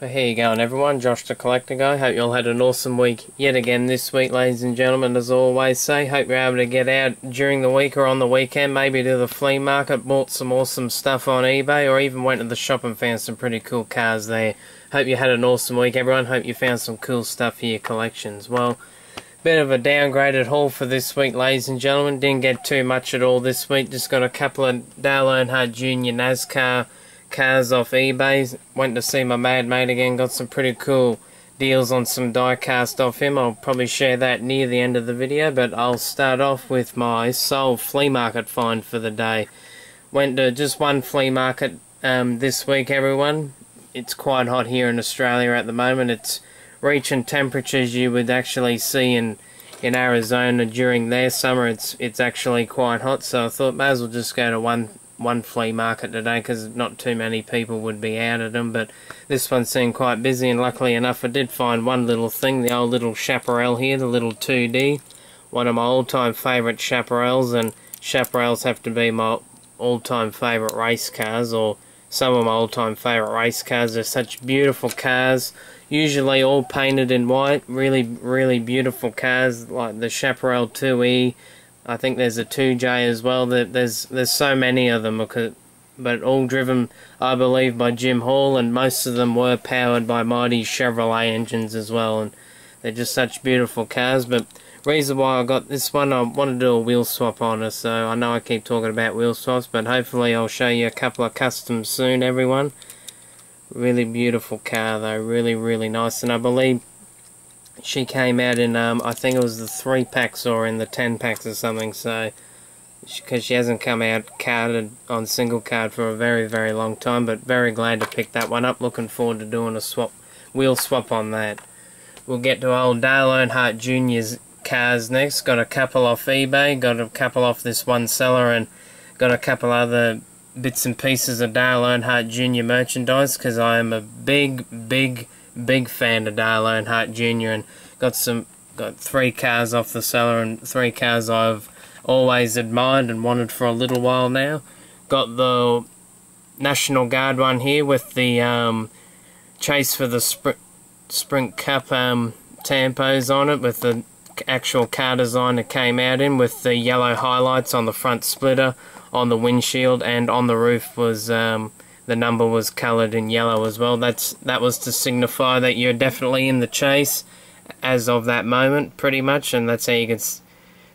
Well, how you going, everyone? Josh the Collector Guy. Hope you all had an awesome week yet again this week, ladies and gentlemen. As I always say, hope you're able to get out during the week or on the weekend, maybe to the flea market, bought some awesome stuff on eBay, or even went to the shop and found some pretty cool cars there. Hope you had an awesome week, everyone. Hope you found some cool stuff for your collections. Well, bit of a downgraded haul for this week, ladies and gentlemen. Didn't get too much at all this week. Just got a couple of Dale Earnhardt Jr. NASCAR cars off eBay. Went to see my mad mate again. Got some pretty cool deals on some die-cast off him. I'll probably share that near the end of the video, but I'll start off with my sole flea market find for the day. Went to just one flea market this week, everyone. It's quite hot here in Australia at the moment. It's reaching temperatures you would actually see in Arizona during their summer. It's actually quite hot, so I thought may as well just go to one flea market today, because not too many people would be out at them, but this one seemed quite busy, and luckily enough I did find one little thing, the old little Chaparral here, the little 2D, one of my all-time favourite Chaparrals, and Chaparrals have to be my all-time favourite race cars, or some of my all-time favourite race cars. They're such beautiful cars, usually all painted in white, really beautiful cars, like the Chaparral 2E. I think there's a 2J as well. There's so many of them, but all driven, I believe, by Jim Hall, and most of them were powered by mighty Chevrolet engines as well, and they're just such beautiful cars. But reason why I got this one, I want to do a wheel swap on it, so I know I keep talking about wheel swaps, but hopefully I'll show you a couple of customs soon, everyone. Really beautiful car though, really nice, and I believe she came out in, I think it was the 3-packs or in the 10-packs or something, so, because she hasn't come out carded on single card for a very long time, but very glad to pick that one up. Looking forward to doing a wheel swap on that. We'll get to old Dale Earnhardt Jr.'s cars next. Got a couple off eBay, got a couple off this one seller, and got a couple other bits and pieces of Dale Earnhardt Jr. merchandise, because I am a big fan of Dale Earnhardt Jr. and got 3 cars off the seller, and 3 cars I've always admired and wanted for a little while now. Got the National Guard one here with the chase for the Sprint Cup tampos on it, with the actual car design it came out in, with the yellow highlights on the front splitter, on the windshield, and on the roof was the number was coloured in yellow as well. That was to signify that you're definitely in the chase as of that moment, pretty much, and that's how you can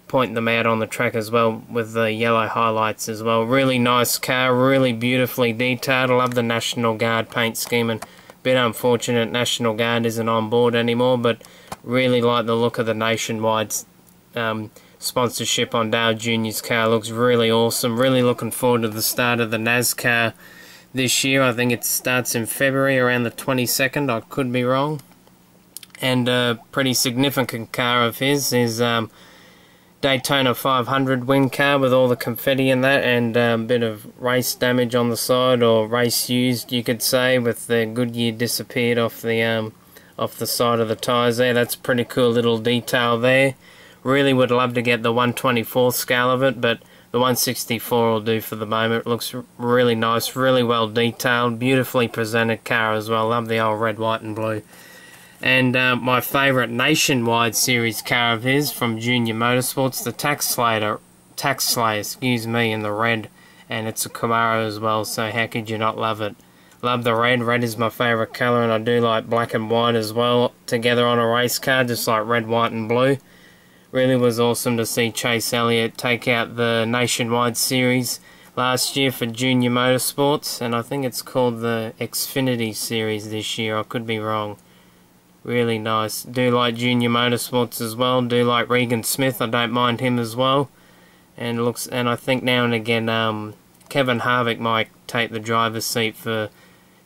point them out on the track as well, with the yellow highlights as well. Really nice car, really beautifully detailed. I love the National Guard paint scheme, and a bit unfortunate National Guard isn't on board anymore, but really like the look of the Nationwide sponsorship on Dale Jr.'s car. Looks really awesome. Really looking forward to the start of the NASCAR this year. I think it starts in February, around the 22nd, I could be wrong. And a pretty significant car of his is Daytona 500 win car, with all the confetti in that, and a bit of race damage on the side, or race used you could say, with the Goodyear disappeared off the side of the tyres there. That's a pretty cool little detail there. Really would love to get the 1/24th scale of it, but the 1/64 will do for the moment. It looks really nice, really well detailed, beautifully presented car as well. Love the old red, white and blue. And my favourite Nationwide series car of his from Junior Motorsports, the Tax Slayer, in the red, and it's a Camaro as well, so how could you not love it? Love the red. Red is my favourite colour, and I do like black and white as well together on a race car, just like red, white and blue. Really was awesome to see Chase Elliott take out the Nationwide series last year for Junior Motorsports, and I think it's called the Xfinity series this year. I could be wrong. Really nice. Do like Junior Motorsports as well. Do like Regan Smith. I don't mind him as well. And I think now and again Kevin Harvick might take the driver's seat for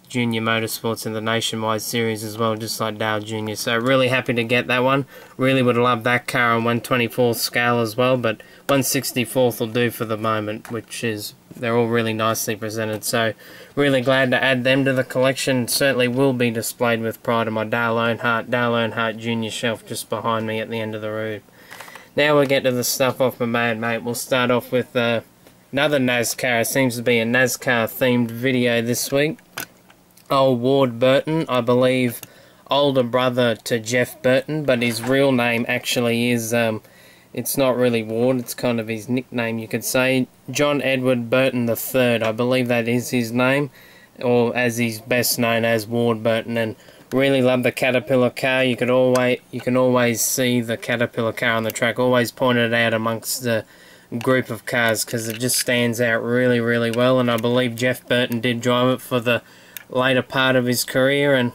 Junior Motorsports in the Nationwide series as well, just like Dale Jr. So really happy to get that one. Really would love that car on 1/24th scale as well, but 1/64th will do for the moment, which is, they're all really nicely presented. So really glad to add them to the collection. Certainly will be displayed with pride on my Dale Earnhardt Jr. shelf just behind me at the end of the room. Now we'll get to the stuff off my mad mate. We'll start off with another NASCAR. It seems to be a NASCAR themed video this week. old Ward Burton, I believe older brother to Jeff Burton, but his real name actually is, it's not really Ward, it's kind of his nickname, you could say. John Edward Burton III, I believe that is his name, or as he's best known as Ward Burton. And really love the Caterpillar car. You can always see the Caterpillar car on the track, always pointed out amongst the group of cars, because it just stands out really, really well. And I believe Jeff Burton did drive it for the later part of his career, and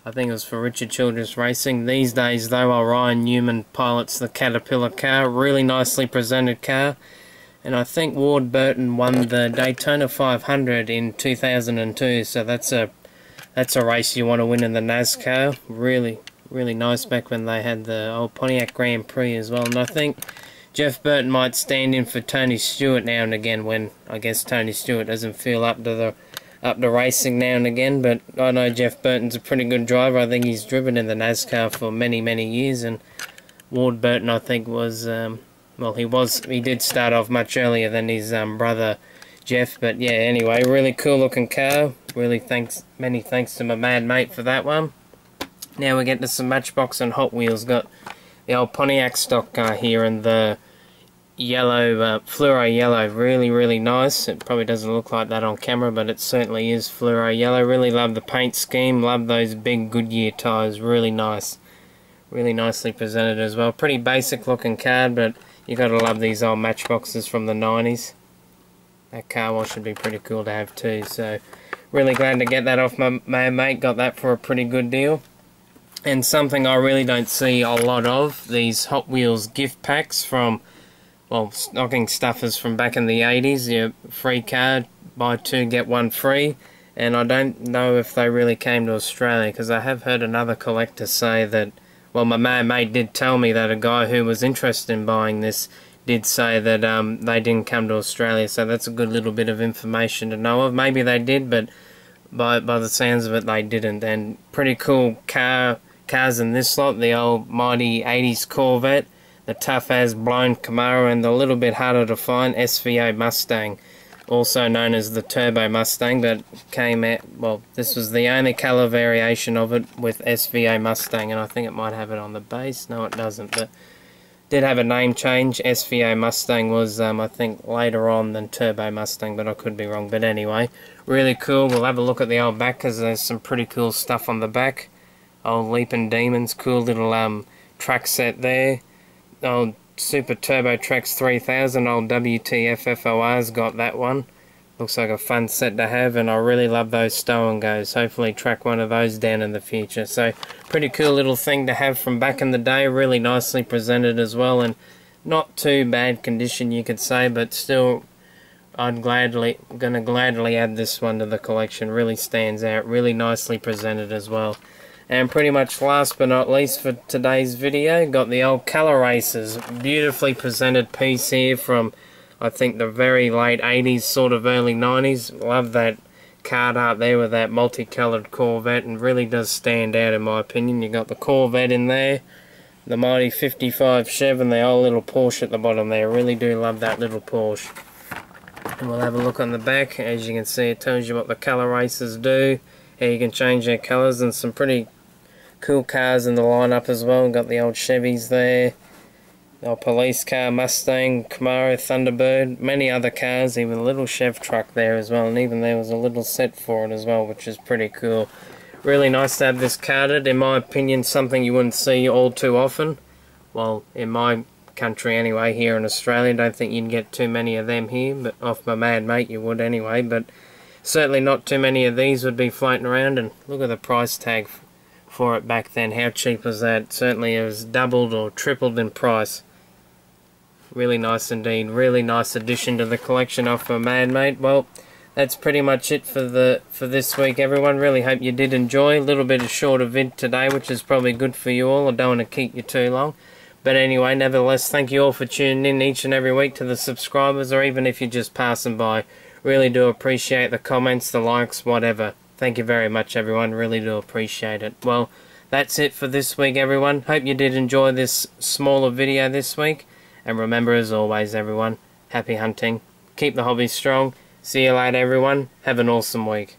I think it was for Richard Childress Racing. These days, though, Ryan Newman pilots the Caterpillar car. Really nicely presented car. And I think Ward Burton won the Daytona 500 in 2002. So that's a race you want to win in the NASCAR. Really, really nice back when they had the old Pontiac Grand Prix as well. And I think Jeff Burton might stand in for Tony Stewart now and again when I guess Tony Stewart doesn't feel up to racing now and again, but I know Jeff Burton's a pretty good driver. I think he's driven in the NASCAR for many, many years, and Ward Burton, I think, was, he did start off much earlier than his brother Jeff, but yeah, anyway, really cool looking car. Really many thanks to my mad mate for that one. Now we get to some Matchbox and Hot Wheels. Got the old Pontiac stock car here, and the yellow, fluoro yellow, really, really nice. It probably doesn't look like that on camera, but it certainly is fluoro yellow. Really love the paint scheme, love those big Goodyear tyres, really nice. Really nicely presented as well. Pretty basic looking card, but you gotta love these old Matchboxes from the 90s. That car wash should be pretty cool to have too, so really glad to get that off my mate. Got that for a pretty good deal. And something I really don't see a lot of, these Hot Wheels gift packs from, well, stocking stuffers from back in the 80s, your free card, buy two, get one free. And I don't know if they really came to Australia, because I have heard another collector say that, well, my mate did tell me that a guy who was interested in buying this did say that they didn't come to Australia, so that's a good little bit of information to know of. Maybe they did, but by the sounds of it, they didn't. And pretty cool cars in this lot, the old mighty 80s Corvette, the tough-as blown Camaro, and the little bit harder to find SVA Mustang, also known as the Turbo Mustang, but came out, well, this was the only colour variation of it with SVA Mustang, and I think it might have it on the base. No, it doesn't, but did have a name change. SVA Mustang was, I think, later on than Turbo Mustang, but I could be wrong. But anyway, really cool. We'll have a look at the old back, because there's some pretty cool stuff on the back. Old Leaping Demons, cool little track set there. Old Super Turbo Trax 3000, old WTFFOR's got that one. Looks like a fun set to have, and I really love those stow and goes. Hopefully track one of those down in the future. So pretty cool little thing to have from back in the day. Really nicely presented as well, and not too bad condition, you could say, but still gonna gladly add this one to the collection. Really stands out, really nicely presented as well. And pretty much last but not least for today's video, got the old Colour Racers. Beautifully presented piece here from, I think, the very late 80s, sort of early 90s. Love that card art there with that multicoloured Corvette, and really does stand out in my opinion. You got the Corvette in there, the mighty 55 Chev, and the old little Porsche at the bottom there. Really do love that little Porsche. And we'll have a look on the back. As you can see, it tells you what the Colour Racers do, how you can change their colours, and some pretty cool cars in the lineup as well. Got the old Chevys there, the old police car, Mustang, Camaro, Thunderbird, many other cars, even a little Chev truck there as well, and even there was a little set for it as well, which is pretty cool. Really nice to have this carded. In my opinion, something you wouldn't see all too often. Well, in my country anyway, here in Australia, don't think you'd get too many of them here, but off my mad mate you would anyway, but certainly not too many of these would be floating around. And look at the price tag for it back then. How cheap was that? Certainly it was doubled or tripled in price. Really nice indeed. Really nice addition to the collection off my mad mate. Well, that's pretty much it for this week, everyone. Really hope you did enjoy. A little bit of shorter vid today, which is probably good for you all. I don't want to keep you too long. But anyway, nevertheless, thank you all for tuning in each and every week, to the subscribers, or even if you're just passing by. Really do appreciate the comments, the likes, whatever. Thank you very much, everyone. Really do appreciate it. Well, that's it for this week, everyone. Hope you did enjoy this smaller video this week. And remember, as always, everyone, happy hunting. Keep the hobby strong. See you later, everyone. Have an awesome week.